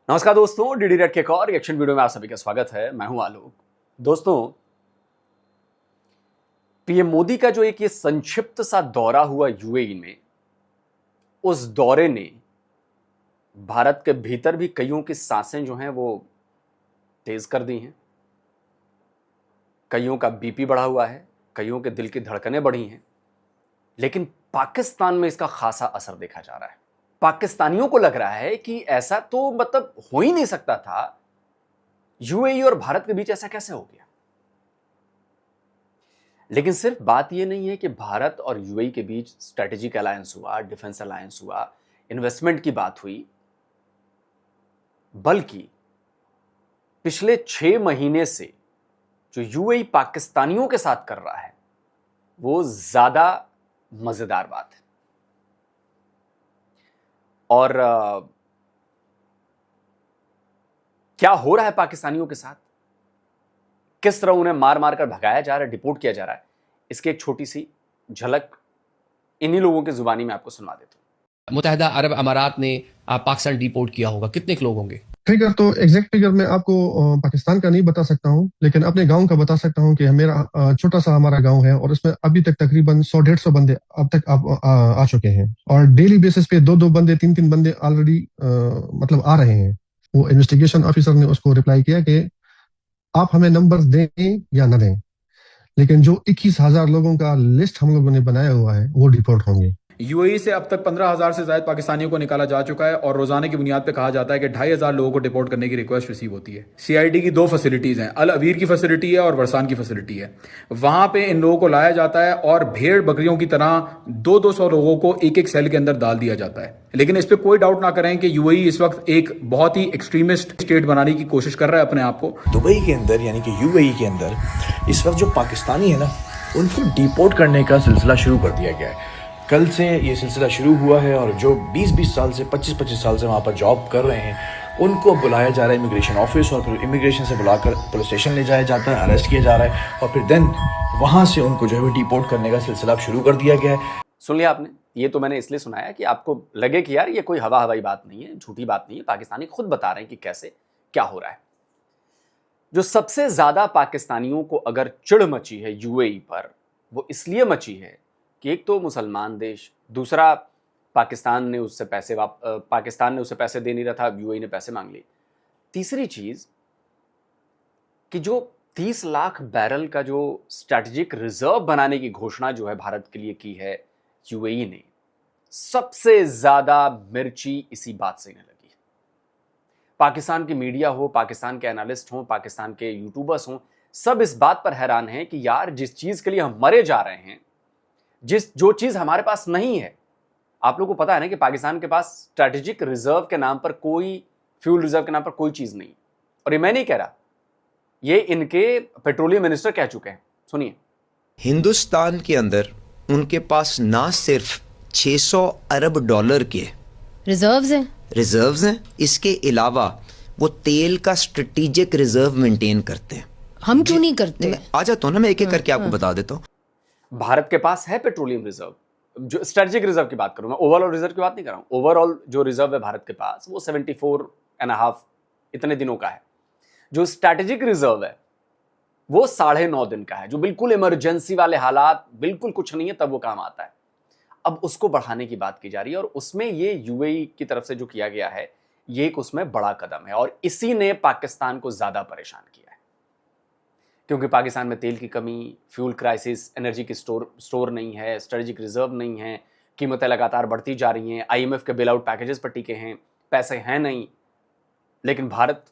नमस्कार दोस्तों, DD red के एक और रिएक्शन वीडियो में आप सभी का स्वागत है। मैं हूं आलोक। दोस्तों, पीएम मोदी का जो एक ये संक्षिप्त सा दौरा हुआ यूएई में, उस दौरे ने भारत के भीतर भी कईयों की सांसें जो हैं वो तेज कर दी हैं। कईयों का बीपी बढ़ा हुआ है, कईयों के दिल की धड़कनें बढ़ी हैं, लेकिन पाकिस्तान में इसका खासा असर देखा जा रहा है। पाकिस्तानियों को लग रहा है कि ऐसा तो मतलब हो ही नहीं सकता था, यूएई और भारत के बीच ऐसा कैसे हो गया। लेकिन सिर्फ बात यह नहीं है कि भारत और यूएई के बीच स्ट्रेटेजिक अलायंस हुआ, डिफेंस अलायंस हुआ, इन्वेस्टमेंट की बात हुई, बल्कि पिछले 6 महीने से जो यूएई पाकिस्तानियों के साथ कर रहा है वो ज्यादा मजेदार बात है। और क्या हो रहा है पाकिस्तानियों के साथ, किस तरह उन्हें मार मार कर भगाया जा रहा है, डिपोर्ट किया जा रहा है, इसकी एक छोटी सी झलक इन्हीं लोगों की जुबानी में आपको सुना देता हूं। मुत्तहिदा अरब अमारात ने पाकिस्तान डिपोर्ट किया होगा, कितने लोग होंगे? फिगर तो एग्जैक्ट फिगर मैं आपको पाकिस्तान का नहीं बता सकता हूं, लेकिन अपने गांव का बता सकता हूं कि मेरा छोटा सा हमारा गांव है और इसमें अभी तक तकरीबन 100-150 बंदे अब तक आ चुके हैं और डेली बेसिस पे 2-2 बंदे 3-3 बंदे ऑलरेडी मतलब आ रहे हैं। वो इन्वेस्टिगेशन ऑफिसर ने उसको रिप्लाई किया कि आप हमें नंबर्स दें या न दें, लेकिन जो 21,000 लोगों का लिस्ट हम लोगों ने बनाया हुआ है वो डिपोर्ट होंगे। यूएई से अब तक 15,000 से ज्यादा पाकिस्तानियों को निकाला जा चुका है और रोजाना की बुनियाद पे कहा जाता है कि 2,500 लोगों को डिपोर्ट करने की रिक्वेस्ट रिसीव होती है। सीआईडी की 2 फैसिलिटीज हैं, अल अवीर की फैसिलिटी है और वरसान की फैसिलिटी है। वहां पे इन लोगों को लाया जाता है और भेड़ बकरियों की तरह 200-200 लोगों को एक सेल के अंदर डाल दिया जाता है। लेकिन इस पर कोई डाउट ना करें कि यूएई इस वक्त एक बहुत ही एक्सट्रीमिस्ट स्टेट बनाने की कोशिश कर रहा है अपने आप को। दुबई के अंदर यानी कि यूएई के अंदर इस वक्त जो पाकिस्तानी है ना, उनको डिपोर्ट करने का सिलसिला शुरू कर दिया गया है। कल से ये सिलसिला शुरू हुआ है और जो 20-20 साल से 25-25 साल से वहाँ पर जॉब कर रहे हैं उनको बुलाया जा रहा है इमिग्रेशन ऑफिस और फिर इमिग्रेशन से बुलाकर पुलिस स्टेशन ले जाया जाता है, अरेस्ट किया जा रहा है और फिर देन वहाँ से उनको जो है डिपोर्ट करने का सिलसिला शुरू कर दिया गया है। सुन लिया आपने? ये तो मैंने इसलिए सुनाया कि आपको लगे कि यार ये कोई हवाई बात नहीं है, झूठी बात नहीं है। पाकिस्तानी खुद बता रहे हैं कि कैसे क्या हो रहा है। जो सबसे ज्यादा पाकिस्तानियों को अगर चिढ़ मची है यूएई पर, वो इसलिए मची है कि एक तो मुसलमान देश, दूसरा पाकिस्तान ने उससे पैसे दे नहीं रहा था, अब यूएई ने पैसे मांग लिए। तीसरी चीज कि जो 30 लाख बैरल का जो स्ट्रैटेजिक रिजर्व बनाने की घोषणा जो है भारत के लिए की है यूएई ने, सबसे ज्यादा मिर्ची इसी बात से लगी है। पाकिस्तान की मीडिया हो, पाकिस्तान के एनालिस्ट हो, पाकिस्तान के यूट्यूबर्स हो, सब इस बात पर हैरान हैं कि यार जिस चीज के लिए हम मरे जा रहे हैं, जो चीज हमारे पास नहीं है। आप लोगों को पता है ना कि पाकिस्तान के पास स्ट्रैटेजिक रिजर्व के नाम पर कोई, फ्यूल रिजर्व के नाम पर कोई चीज नहीं। और ये मैं नहीं कह रहा, ये इनके पेट्रोलियम मिनिस्टर कह चुके हैं। सुनिए, हिंदुस्तान के अंदर उनके पास ना सिर्फ 600 अरब डॉलर के रिजर्व्स हैं, इसके अलावा वो तेल का स्ट्रेटेजिक रिजर्व मेंटेन करते हैं। हम क्यों नहीं करते? आ जाता हूं ना, मैं एक एक करके आपको बता देता हूं। भारत के पास है पेट्रोलियम रिजर्व। जो स्ट्रेटेजिक रिजर्व की बात करूं मैं, ओवरऑल रिजर्व की बात नहीं कर रहा हूं। ओवरऑल जो रिजर्व है भारत के पास वो 74.5 इतने दिनों का है। जो स्ट्रैटेजिक रिजर्व है वो 9.5 दिन का है, जो बिल्कुल इमरजेंसी वाले हालात, बिल्कुल कुछ नहीं है तब वो काम आता है। अब उसको बढ़ाने की बात की जा रही है और उसमें ये यूएई की तरफ से जो किया गया है ये एक उसमें बड़ा कदम है और इसी ने पाकिस्तान को ज्यादा परेशान किया है। क्योंकि पाकिस्तान में तेल की कमी, फ्यूल क्राइसिस, एनर्जी की स्टोर नहीं है, स्ट्रेटेजिक रिजर्व नहीं है, कीमतें लगातार बढ़ती जा रही हैं, आईएमएफ के बेल आउट पैकेजेस पर टिके हैं, पैसे हैं नहीं। लेकिन भारत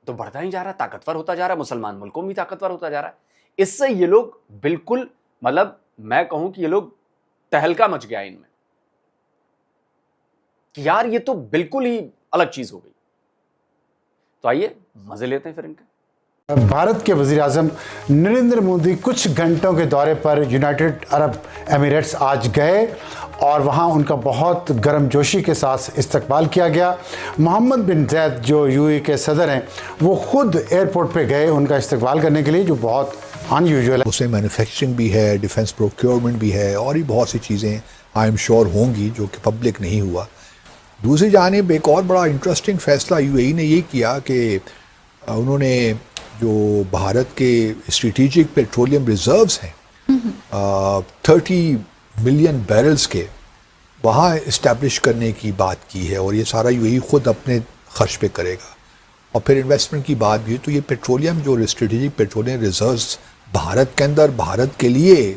तो बढ़ता ही जा रहा है, ताकतवर होता जा रहा है, मुसलमान मुल्कों में भी ताकतवर होता जा रहा है। इससे ये लोग बिल्कुल, मतलब मैं कहूं कि ये लोग तहलका मच गया इनमें कि यार ये तो बिल्कुल ही अलग चीज हो गई। तो आइए मजे लेते हैं फिर इनके। भारत के वज़ीर-ए-आज़म नरेंद्र मोदी कुछ घंटों के दौरे पर यूनाइटेड अरब एमिरेट्स आज गए और वहां उनका बहुत गर्मजोशी के साथ इस्तकबाल किया गया। मोहम्मद बिन ज़ायद जो यूएई के सदर हैं, वो खुद एयरपोर्ट पे गए उनका इस्तकबाल करने के लिए, जो बहुत अनयूजुअल है। उसमें मैन्युफैक्चरिंग भी है, डिफेंस प्रोक्योरमेंट भी है और भी बहुत सी चीज़ें आई एम श्योर होंगी जो कि पब्लिक नहीं हुआ। दूसरी जानिब एक और बड़ा इंटरेस्टिंग फैसला यूएई ने ये किया कि उन्होंने जो भारत के स्ट्रेटेजिक पेट्रोलियम रिजर्व्स हैं 30 मिलियन बैरल्स के वहाँ इस्टेब्लिश करने की बात की है, और ये सारा यूएई खुद अपने खर्च पे करेगा। और फिर इन्वेस्टमेंट की बात भी है, तो ये पेट्रोलियम जो स्ट्रेटेजिक पेट्रोलियम रिजर्व्स भारत के अंदर भारत के लिए,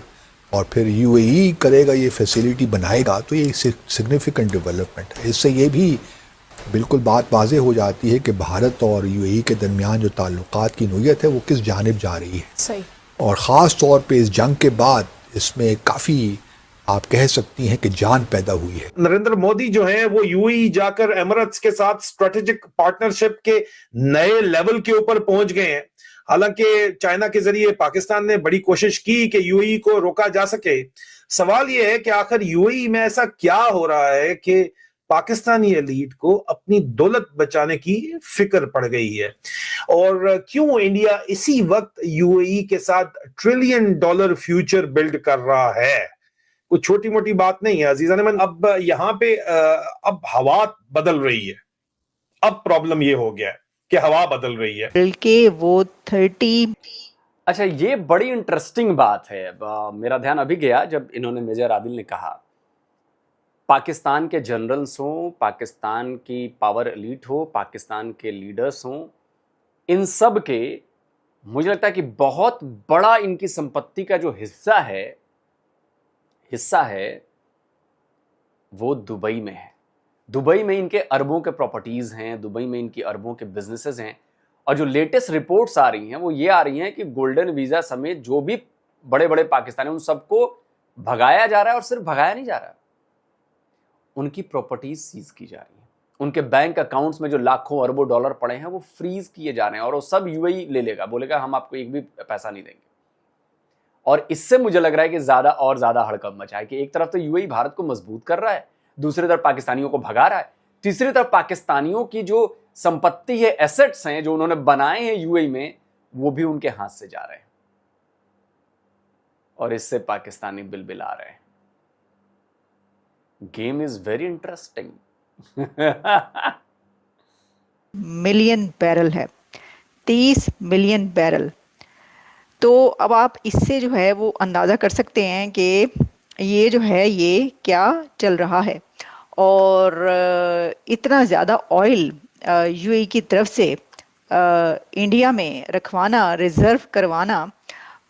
और फिर यूएई करेगा, ये फैसिलिटी बनाएगा, तो ये सिग्निफिकेंट डेवलपमेंट है। इससे ये भी बिल्कुल बात वाज़ेह हो जाती है कि भारत और यूएई के दरमियान जो ताल्लुकात की नोयत है वो किस जानिब जा रही है। सही। और ख़ास तौर पे इस जंग के बाद इसमें काफ़ी आप कह सकती हैं कि जान पैदा हुई है। नरेंद्र मोदी जो है वो यूएई जाकर एमिरेट्स के साथ स्ट्रेटेजिक पार्टनरशिप के नए लेवल के ऊपर पहुंच गए हैं। हालांकि चाइना के जरिए पाकिस्तान ने बड़ी कोशिश की कि यूएई को रोका जा सके। सवाल यह है कि आखिर यूएई में ऐसा क्या हो रहा है कि पाकिस्तानी एलीट को अपनी दौलत बचाने की फिक्र पड़ गई है, और क्यों इंडिया इसी वक्त यूएई के साथ $1 ट्रिलियन फ्यूचर बिल्ड कर रहा है। कुछ छोटी मोटी बात नहीं है अजीजान मन। अब यहाँ पे अब हवा बदल रही है। अब प्रॉब्लम ये हो गया है कि हवा बदल रही है, बल्कि वो 30। अच्छा, ये बड़ी इंटरेस्टिंग बात है। मेरा ध्यान अभी गया जब इन्होंने मेजर आदिल ने कहा पाकिस्तान के जनरल्स हों, पाकिस्तान की पावर एलीट हो, पाकिस्तान के लीडर्स हों, इन सब के मुझे लगता है कि बहुत बड़ा इनकी संपत्ति का जो हिस्सा है वो दुबई में है। दुबई में इनके अरबों के प्रॉपर्टीज हैं, दुबई में इनकी अरबों के बिजनेसेस हैं, और जो लेटेस्ट रिपोर्ट्स आ रही हैं वो ये आ रही हैं कि गोल्डन वीजा समेत जो भी बड़े बड़े पाकिस्तानी उन सबको भगाया जा रहा है, और सिर्फ भगाया नहीं जा रहा, उनकी प्रॉपर्टीज सीज की जा रही हैं। उनके बैंक अकाउंट्स में जो लाखों अरबों डॉलर पड़े हैं वो फ्रीज किए जा रहे हैं, और वो सब यूएई ले लेगा, बोलेगा हम आपको एक भी पैसा नहीं देंगे। और इससे मुझे लग रहा है कि ज्यादा और ज्यादा हड़कंप मचा है कि एक तरफ तो यूएई भारत को मजबूत कर रहा है, दूसरी तरफ पाकिस्तानियों को भगा रहा है, तीसरी तरफ पाकिस्तानियों की जो संपत्ति है, एसेट्स हैं जो उन्होंने बनाए हैं यूएई में, वो भी उनके हाथ से जा रहे हैं, और इससे पाकिस्तानी बिलबिला रहे हैं। Game is very interesting. Million barrel है, 30 मिलियन बैरल। तो अब आप इससे जो है वो अंदाज़ा कर सकते हैं कि ये जो है ये क्या चल रहा है। और इतना ज़्यादा ऑयल यूएई की तरफ से इंडिया में रखवाना, रिज़र्व करवाना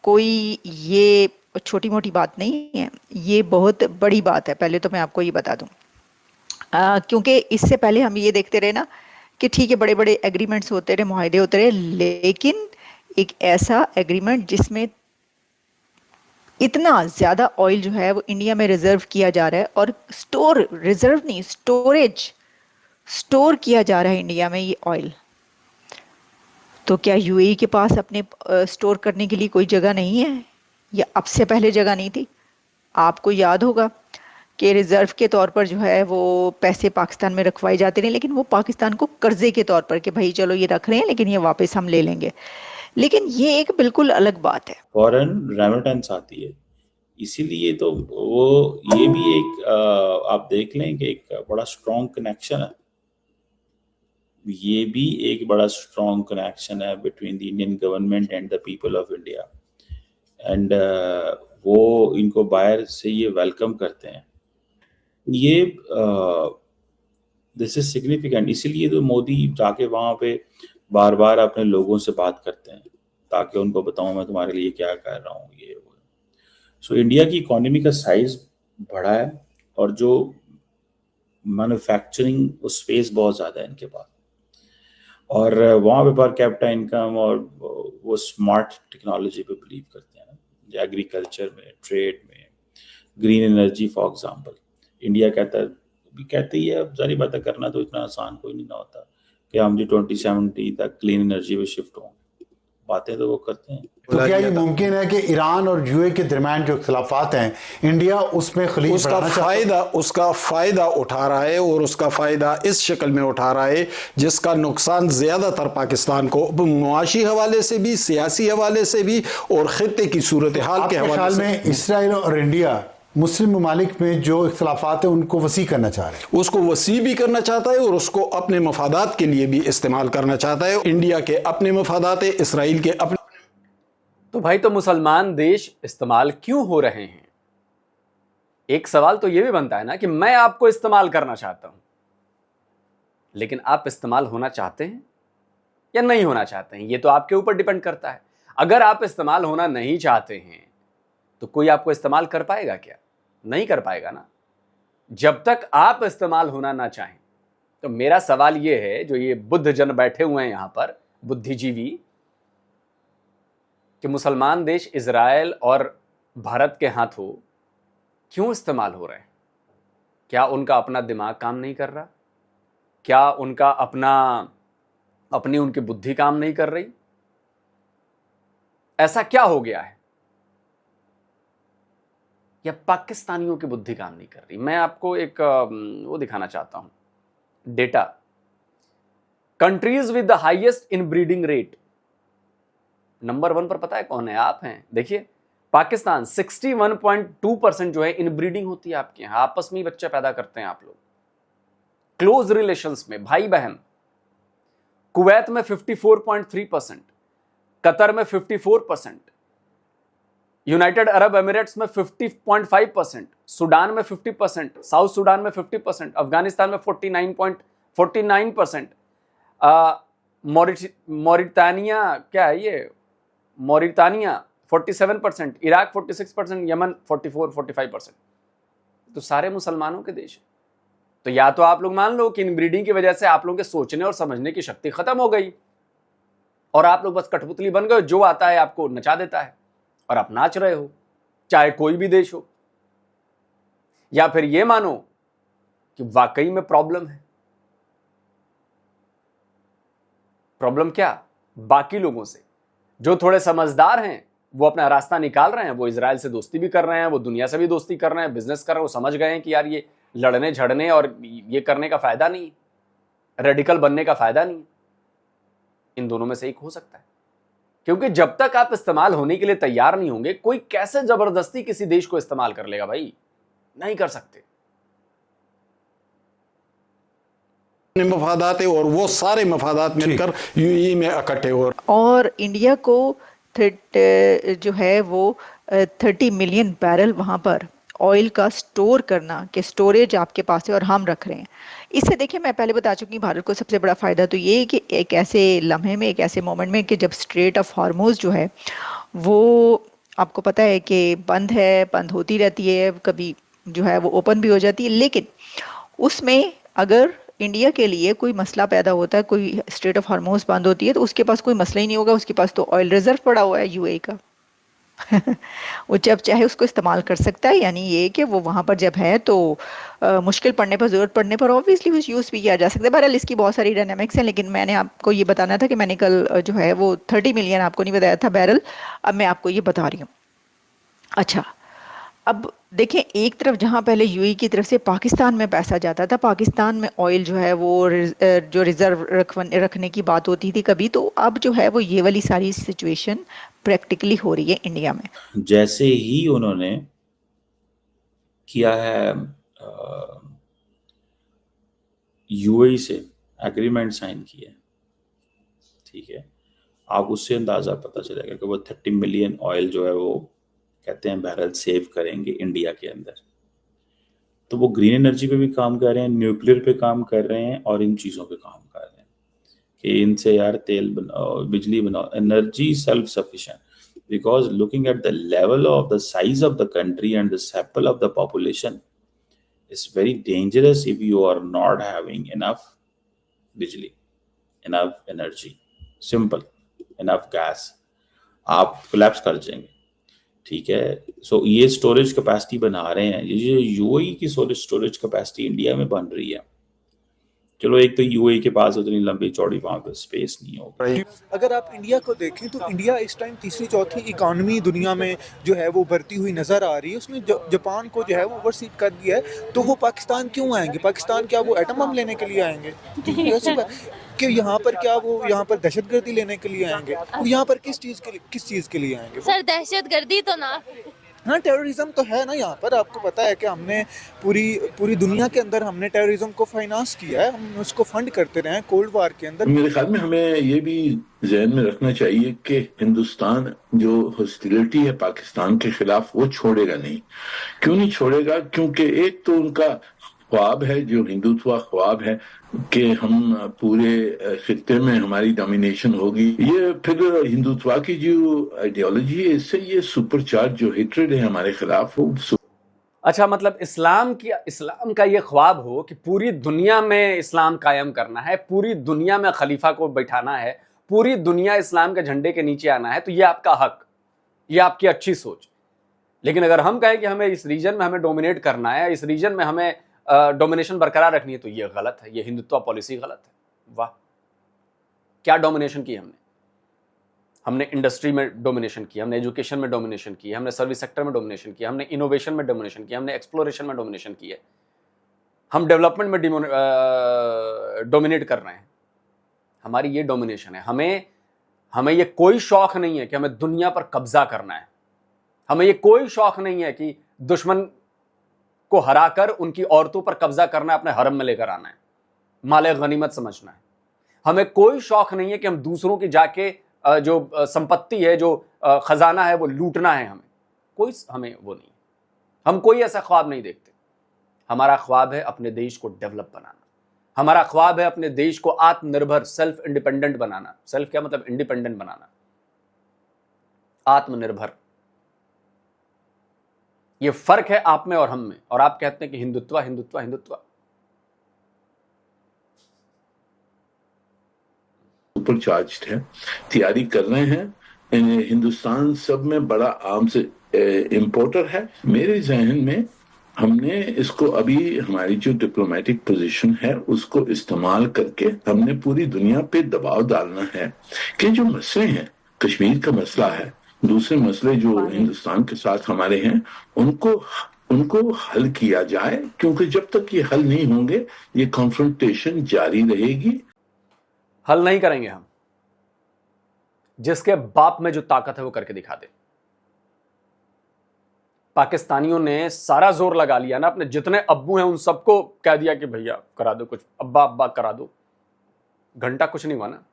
कोई ये छोटी मोटी बात नहीं है, ये बहुत बड़ी बात है। पहले तो मैं आपको ये बता दूं, क्योंकि इससे पहले हम ये देखते रहे ना कि ठीक है बड़े बड़े एग्रीमेंट्स होते रहे, मुआहदे होते रहे, लेकिन एक ऐसा एग्रीमेंट जिसमें इतना ज़्यादा ऑयल जो है वो इंडिया में रिजर्व किया जा रहा है, और रिजर्व नहीं, स्टोर किया जा रहा है इंडिया में ये ऑयल। तो क्या यूएई के पास अपने स्टोर करने के लिए कोई जगह नहीं है, या अब से पहले जगह नहीं थी? आपको याद होगा कि रिजर्व के तौर पर जो है वो पैसे पाकिस्तान में रखवाए जाते रहे, लेकिन वो पाकिस्तान को कर्जे के तौर पर कि भाई चलो ये रख रहे हैं लेकिन ये वापस हम ले लेंगे। लेकिन ये एक बिल्कुल अलग बात है, फॉरेन रेमिटेंस आती है, इसीलिए तो वो ये भी एक आप देख लें कि एक बड़ा स्ट्रॉन्ग कनेक्शन है, ये भी एक बड़ा स्ट्रॉन्ग कनेक्शन है between the Indian government and the people of India, and वो इनको बाहर से ये वेलकम करते हैं। ये दिस इज सिग्निफिकेंट, इसीलिए तो मोदी जाके वहाँ पे बार बार अपने लोगों से बात करते हैं ताकि उनको बताऊं मैं तुम्हारे लिए क्या कर रहा हूँ, ये वो। सो इंडिया की इकोनॉमी का साइज बढ़ा है, और जो मैन्युफैक्चरिंग स्पेस बहुत ज़्यादा है इनके पास, और वहाँ पे पर कैपिटा इनकम और वो स्मार्ट टेक्नोलॉजी पे बिलीव करते हैं, एग्रीकल्चर में, ट्रेड में, green energy for example. India कहते ही है, अब सारी बातें करना तो इतना आसान कोई नहीं ना होता कि हम जो 2070 तक क्लीन एनर्जी पे शिफ्ट हों, बातें तो वो करते हैं। तो क्या ये मुमकिन है कि ईरान और यूए के दरमियान जो इख्तिलाफात हैं, इंडिया उसमें खलीज उसका फायदा उठा रहा है, और उसका फायदा इस शक्ल में उठा रहा है जिसका नुकसान ज्यादातर पाकिस्तान को मुआशी हवाले से भी, सियासी हवाले से भी, और खित्ते की सूरत हाल के हवाले से। में इसराइल और इंडिया मुस्लिम ममालिक में जो इख्तलाफात है उनको वसी करना चाह रहे हैं। उसको वसी भी करना चाहता है और उसको अपने मफादात के लिए भी इस्तेमाल करना चाहता है। इंडिया के अपने मफादात है, इसराइल के अपने। तो भाई, तो मुसलमान देश इस्तेमाल क्यों हो रहे हैं? एक सवाल तो यह भी बनता है ना कि मैं आपको इस्तेमाल करना चाहता हूं, लेकिन आप इस्तेमाल होना चाहते हैं या नहीं होना चाहते हैं? ये तो आपके ऊपर डिपेंड करता है। अगर आप इस्तेमाल होना नहीं चाहते हैं तो कोई आपको इस्तेमाल कर पाएगा क्या? नहीं कर पाएगा ना, जब तक आप इस्तेमाल होना ना चाहें। तो मेरा सवाल यह है, जो ये बुद्ध जन बैठे हुए हैं यहां पर, बुद्धिजीवी, कि मुसलमान देश इजराइल और भारत के हाथों क्यों इस्तेमाल हो रहे हैं? क्या उनका अपना दिमाग काम नहीं कर रहा? क्या उनका अपनी उनकी बुद्धि काम नहीं कर रही? ऐसा क्या हो गया है? या पाकिस्तानियों की बुद्धि काम नहीं कर रही? मैं आपको एक वो दिखाना चाहता हूं, data. Countries with the highest in breeding rate, number 1 पर पता है कौन है? आप हैं। देखिए, पाकिस्तान 61.2% जो है इन ब्रीडिंग होती है आपके यहां, आपस में ही बच्चे पैदा करते हैं आप लोग, क्लोज रिलेशंस में, भाई बहन। कुवैत में 54.3%, कतर में 54%, यूनाइटेड अरब एमिरेट्स में 50.5%, सुडान में 50%, साउथ सुडान में 50%, अफगानिस्तान में 49%, मॉरिटानिया, क्या है ये, मॉरिटानिया 47%, इराक 46%, यमन 44-45%। तो सारे मुसलमानों के देश हैं। तो या तो आप लोग मान लो कि इन ब्रीडिंग की वजह से आप लोगों के सोचने और समझने की शक्ति खत्म हो गई और आप लोग बस कठपुतली बन गए, जो आता है आपको नचा देता है और आप नाच रहे हो, चाहे कोई भी देश हो। या फिर ये मानो कि वाकई में प्रॉब्लम है। प्रॉब्लम क्या? बाकी लोगों से, जो थोड़े समझदार हैं वो अपना रास्ता निकाल रहे हैं, वो इजराइल से दोस्ती भी कर रहे हैं, वो दुनिया से भी दोस्ती कर रहे हैं, बिजनेस कर रहे हैं। वो समझ गए हैं कि यार ये लड़ने झड़ने और ये करने का फायदा नहीं, रेडिकल बनने का फायदा नहीं। इन दोनों में से एक हो सकता है, क्योंकि जब तक आप इस्तेमाल होने के लिए तैयार नहीं होंगे, कोई कैसे जबरदस्ती किसी देश को इस्तेमाल कर लेगा? भाई, नहीं कर सकते। मफादात है और वो सारे मफादात मिलकर यूएई में इकट्ठे हो। और इंडिया को जो है वो 30 मिलियन बैरल वहाँ पर ऑयल का स्टोर करना, कि स्टोरेज आपके पास है और हम रख रहे हैं। इससे देखिए, मैं पहले बता चुकी हूँ, भारत को सबसे बड़ा फ़ायदा तो ये है कि एक ऐसे लम्हे में, एक ऐसे मोमेंट में कि जब स्ट्रेट ऑफ हॉर्मोज जो है वो आपको पता है कि बंद है, बंद होती रहती है, कभी जो है वो ओपन भी हो जाती है, लेकिन उसमें अगर इंडिया के लिए कोई मसला पैदा होता है, कोई स्ट्रेट ऑफ हॉर्मोज बंद होती है, तो उसके पास कोई मसला ही नहीं होगा। उसके पास तो ऑयल रिजर्व पड़ा हुआ है यूएई का वो जब चाहे उसको इस्तेमाल कर सकता है। यानी ये कि वो वहाँ पर जब है तो मुश्किल पड़ने पर, ज़रूरत पड़ने पर ऑब्वियसली वो यूज़ भी किया जा सकता है। बहरहाल इसकी बहुत सारी डायनामिक्स हैं, लेकिन मैंने आपको ये बताना था कि मैंने कल जो है वो 30 मिलियन आपको नहीं बताया था बैरल, अब मैं आपको ये बता रही हूँ। अच्छा, अब देखें, एक तरफ जहाँ पहले यूएई की तरफ से पाकिस्तान में पैसा जाता था, पाकिस्तान में ऑयल जो है वो जो रिजर्व रखने की बात होती थी कभी, तो अब जो है वो ये वाली सारी सिचुएशन प्रैक्टिकली हो रही है इंडिया में। जैसे ही उन्होंने किया है यूएई से एग्रीमेंट साइन किया, ठीक है, आप उससे अंदाज़ा पता चलेगा कि वो 30 मिलियन ऑयल जो है वो कहते हैं बैरल सेव करेंगे इंडिया के अंदर। तो वो ग्रीन एनर्जी पे भी काम कर रहे हैं, न्यूक्लियर पे काम कर रहे हैं और इन चीज़ों पे काम कर रहे हैं कि इनसे यार तेल बनाओ, बिजली बनाओ, energy self sufficient. Because looking at the level of the size of the country and the sample of the population, it's very dangerous if you are not having enough बिजली, enough energy, simple, enough gas, आप collapse कर जाएंगे। ठीक है, सो ये storage capacity बना रहे हैं, ये यूएई की स्टोरेज कैपेसिटी इंडिया में बन रही है। चलो, एक तो यूएई के पास उतनी लंबी चौड़ी वहाँ पे स्पेस नहीं होगी। अगर आप इंडिया को देखें तो इंडिया इस टाइम तीसरी चौथी इकॉनमी दुनिया में जो है वो बढ़ती हुई नज़र आ रही है। उसने जापान को जो है वो ओवरसीड कर दिया है, तो वो पाकिस्तान क्यों आएंगे? पाकिस्तान क्या वो एटम बम लेने के लिए आएंगे? कि यहाँ पर क्या वो यहाँ पर दहशतगर्दी लेने के लिए आएंगे? वो यहाँ पर किस चीज़ के लिए आएंगे? सर, दहशतगर्दी तो ना हाँ, टेररिज्म तो है ना यहाँ पर। आपको पता है कि हमने पूरी दुनिया के अंदर हमने टेररिज्म को फाइनेंस किया है, हम उसको फंड करते रहे हैं कोल्ड वार के अंदर। मेरे ख्याल में हमें ये भी जहन में रखना चाहिए कि हिंदुस्तान जो हॉस्टिलिटी है पाकिस्तान के खिलाफ वो छोड़ेगा नहीं। क्यों नहीं छोड़ेगा? क्योंकि एक तो उनका ख्वाब है, जो हिंदुत्व ख्वाब है कि हम पूरे खित्ते में हमारी डोमिनेशन होगी। ये फिर हिंदुत्व की जो आइडियोलॉजी है, इससे ये सुपरचार्ज जो हेट्रेड है हमारे खिलाफ वो अच्छा, मतलब इस्लाम का ये ख्वाब हो कि पूरी दुनिया में इस्लाम कायम करना है, पूरी दुनिया में खलीफा को बैठाना है, पूरी दुनिया इस्लाम के झंडे के नीचे आना है, तो ये आपका हक, ये आपकी अच्छी सोच। लेकिन अगर हम कहें कि हमें इस रीजन में हमें डोमिनेट करना है, इस रीजन में हमें डोमिनेशन बरकरार रखनी है, तो ये गलत है, ये हिंदुत्व पॉलिसी गलत है। वाह, क्या डोमिनेशन की हमने इंडस्ट्री में डोमिनेशन की, हमने एजुकेशन में डोमिनेशन की, हमने सर्विस सेक्टर में डोमिनेशन की, हमने इनोवेशन में डोमिनेशन की, हमने एक्सप्लोरेशन में डोमिनेशन की है, हम डेवलपमेंट में डोमिनेट कर रहे हैं। हमारी ये डोमिनेशन है। हमें ये कोई शौक नहीं है कि हमें दुनिया पर कब्जा करना है। हमें ये कोई शौक नहीं है कि दुश्मन को हराकर उनकी औरतों पर कब्जा करना है, अपने हरम में लेकर आना है, माले गनीमत समझना है। हमें कोई शौक नहीं है कि हम दूसरों की जाके जो संपत्ति है, जो खजाना है, वो लूटना है। हमें वो नहीं, हम कोई ऐसा ख्वाब नहीं देखते। हमारा ख्वाब है अपने देश को डेवलप बनाना, हमारा ख्वाब है अपने देश को आत्मनिर्भर, सेल्फ इंडिपेंडेंट बनाना। सेल्फ क्या मतलब? इंडिपेंडेंट बनाना, आत्मनिर्भर। ये फर्क है आप में और हम में। और आप कहते हैं कि हिंदुत्व हिंदुत्व हिंदुत्व। सुपरचार्ज्ड है, तैयारी कर रहे हैं। हिंदुस्तान सब में बड़ा आम से इंपोर्टर है। मेरे जहन में हमने इसको अभी हमारी जो डिप्लोमेटिक पोजीशन है उसको इस्तेमाल करके हमने पूरी दुनिया पे दबाव डालना है कि जो मसले हैं, कश्मीर का मसला है, दूसरे मसले जो हिंदुस्तान के साथ हमारे हैं, उनको हल किया जाए। क्योंकि जब तक ये हल नहीं होंगे ये कॉन्फ्रंटेशन जारी रहेगी। हल नहीं करेंगे हम। जिसके बाप में जो ताकत है वो करके दिखा दे। पाकिस्तानियों ने सारा जोर लगा लिया ना, अपने जितने अब्बू हैं उन सबको कह दिया कि भैया करा दो कुछ, अब्बा अब्बा करा दो। घंटा कुछ नहीं हुआ ना।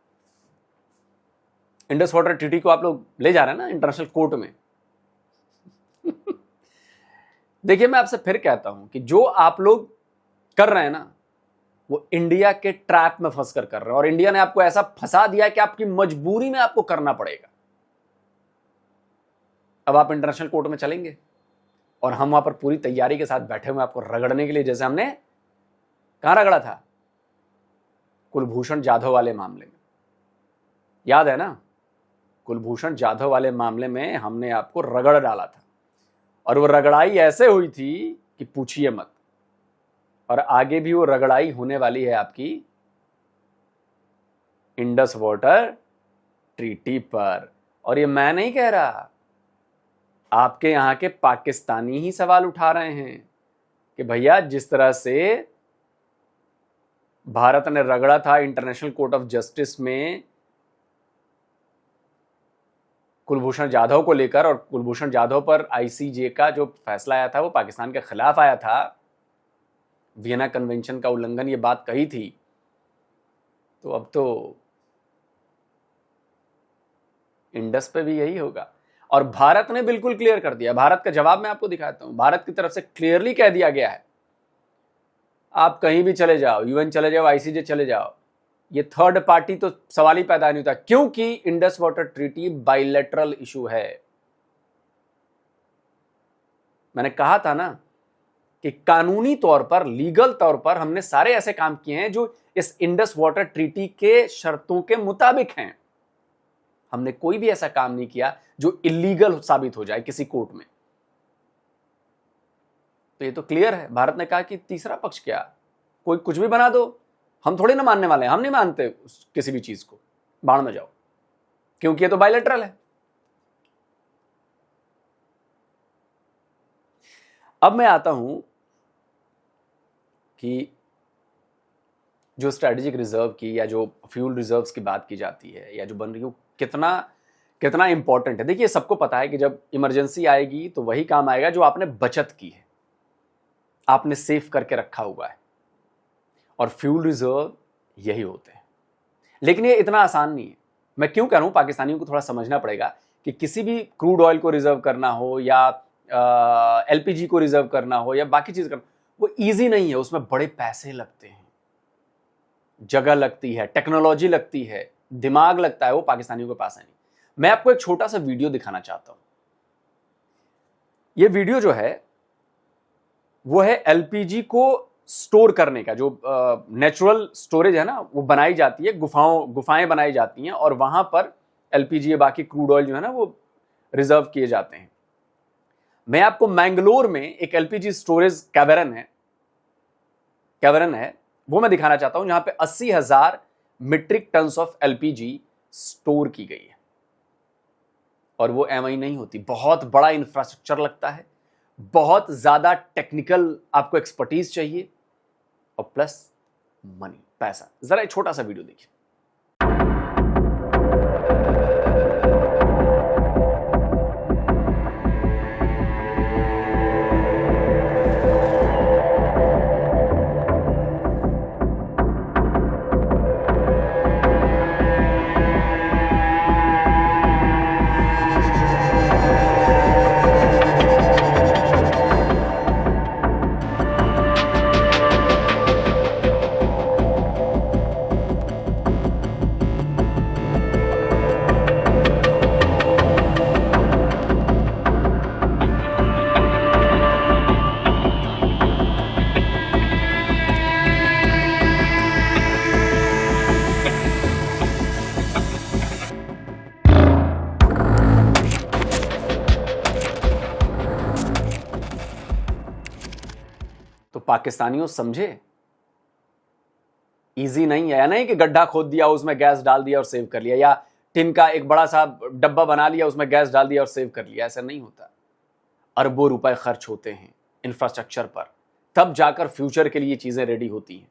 इंडस वाटर ट्रीटी को आप लोग ले जा रहे हैं ना इंटरनेशनल कोर्ट में। देखिए, मैं आपसे फिर कहता हूं कि जो आप लोग कर रहे हैं ना, वो इंडिया के ट्रैप में फंस कर रहे हैं। और इंडिया ने आपको ऐसा फंसा दिया कि आपकी मजबूरी में आपको करना पड़ेगा। अब आप इंटरनेशनल कोर्ट में चलेंगे और हम वहां पर पूरी तैयारी के साथ बैठे हुए आपको रगड़ने के लिए, जैसे हमने कहां रगड़ा था? कुलभूषण जाधव वाले मामले में, याद है ना? कुलभूषण जाधव वाले मामले में हमने आपको रगड़ डाला था। और वो रगड़ाई ऐसे हुई थी कि पूछिए मत। और आगे भी वो रगड़ाई होने वाली है आपकी इंडस वाटर ट्रीटी पर। और ये मैं नहीं कह रहा, आपके यहां के पाकिस्तानी ही सवाल उठा रहे हैं कि भैया जिस तरह से भारत ने रगड़ा था इंटरनेशनल कोर्ट ऑफ जस्टिस में कुलभूषण जाधव को लेकर, और कुलभूषण जाधव पर आईसीजे का जो फैसला आया था वो पाकिस्तान के खिलाफ आया था, वियना कन्वेंशन का उल्लंघन, ये बात कही थी। तो अब तो इंडस पे भी यही होगा। और भारत ने बिल्कुल क्लियर कर दिया। भारत का जवाब मैं आपको दिखाता हूं। भारत की तरफ से क्लियरली कह दिया गया है, आप कहीं भी चले जाओ, यूएन चले जाओ, आईसीजे चले जाओ, ये थर्ड पार्टी तो सवाल ही पैदा नहीं होता। क्योंकि Indus water treaty bilateral issue है। मैंने कहा था ना कि कानूनी तौर पर, लीगल तौर पर हमने सारे ऐसे काम किए हैं जो इस इंडस वाटर ट्रीटी के शर्तों के मुताबिक हैं। हमने कोई भी ऐसा काम नहीं किया जो इलीगल साबित हो जाए किसी कोर्ट में। तो ये तो क्लियर है। भारत ने कहा कि तीसरा पक्ष क्या, कोई कुछ भी बना दो, हम थोड़ी ना मानने वाले हैं। हम नहीं मानते किसी भी चीज को, बाढ़ में जाओ, क्योंकि ये तो बायलैटरल है। अब मैं आता हूं कि जो स्ट्रेटेजिक रिजर्व की या जो फ्यूल रिजर्व्स की बात की जाती है या जो बन रही हो, कितना इंपॉर्टेंट है। देखिए सबको पता है कि जब इमरजेंसी आएगी तो वही काम आएगा जो आपने बचत की है, आपने सेव करके रखा हुआ है, और फ्यूल रिजर्व यही होते हैं। लेकिन ये इतना आसान नहीं है। मैं क्यों कह रहा हूं, पाकिस्तानियों को थोड़ा समझना पड़ेगा कि किसी भी क्रूड ऑयल को रिजर्व करना हो या एलपीजी को रिजर्व करना हो या बाकी चीज करना, वो इजी नहीं है। उसमें बड़े पैसे लगते हैं, जगह लगती है, टेक्नोलॉजी लगती है, दिमाग लगता है, वो पाकिस्तानियों के पास है नहीं। मैं आपको एक छोटा सा वीडियो दिखाना चाहता हूं। ये वीडियो जो है वो है एलपीजी को स्टोर करने का, जो नेचुरल स्टोरेज है ना, वो बनाई जाती है, गुफाएं बनाई जाती हैं और वहां पर एलपीजी या बाकी क्रूड ऑयल जो है ना वो रिजर्व किए जाते हैं। मैं आपको मैंगलोर में एक एलपीजी स्टोरेज कैवेरन है वो मैं दिखाना चाहता हूं, जहां पे 80,000 metric tons of LPG store की गई है। और वो एमआई नहीं होती, बहुत बड़ा इंफ्रास्ट्रक्चर लगता है, बहुत ज्यादा टेक्निकल आपको एक्सपर्टीज चाहिए, और प्लस मनी, पैसा। जरा एक छोटा सा वीडियो देखिए। तो पाकिस्तानियों समझे, इजी नहीं है। या नहीं कि गड्ढा खोद दिया, उसमें गैस डाल दिया और सेव कर लिया, या टिन का एक बड़ा सा डब्बा बना लिया, उसमें गैस डाल दिया और सेव कर लिया। ऐसा नहीं होता। अरबों रुपए खर्च होते हैं इंफ्रास्ट्रक्चर पर, तब जाकर फ्यूचर के लिए चीजें रेडी होती हैं।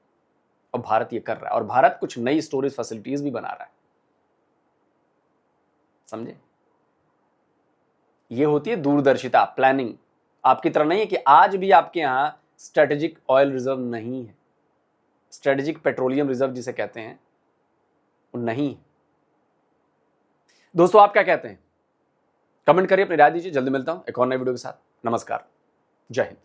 और भारत ये कर रहा है, और भारत कुछ नई स्टोरेज फैसिलिटीज भी बना रहा है, समझे। ये होती है दूरदर्शिता, प्लानिंग। आपकी तरह नहीं है कि आज भी आपके यहां स्ट्रेटेजिक ऑयल रिजर्व नहीं है, स्ट्रेटेजिक पेट्रोलियम रिजर्व जिसे कहते हैं, वो नहीं। दोस्तों आप क्या कहते हैं? कमेंट करिए, अपनी राय दीजिए। जल्दी मिलता हूं एक और नए वीडियो के साथ। नमस्कार, जय हिंद।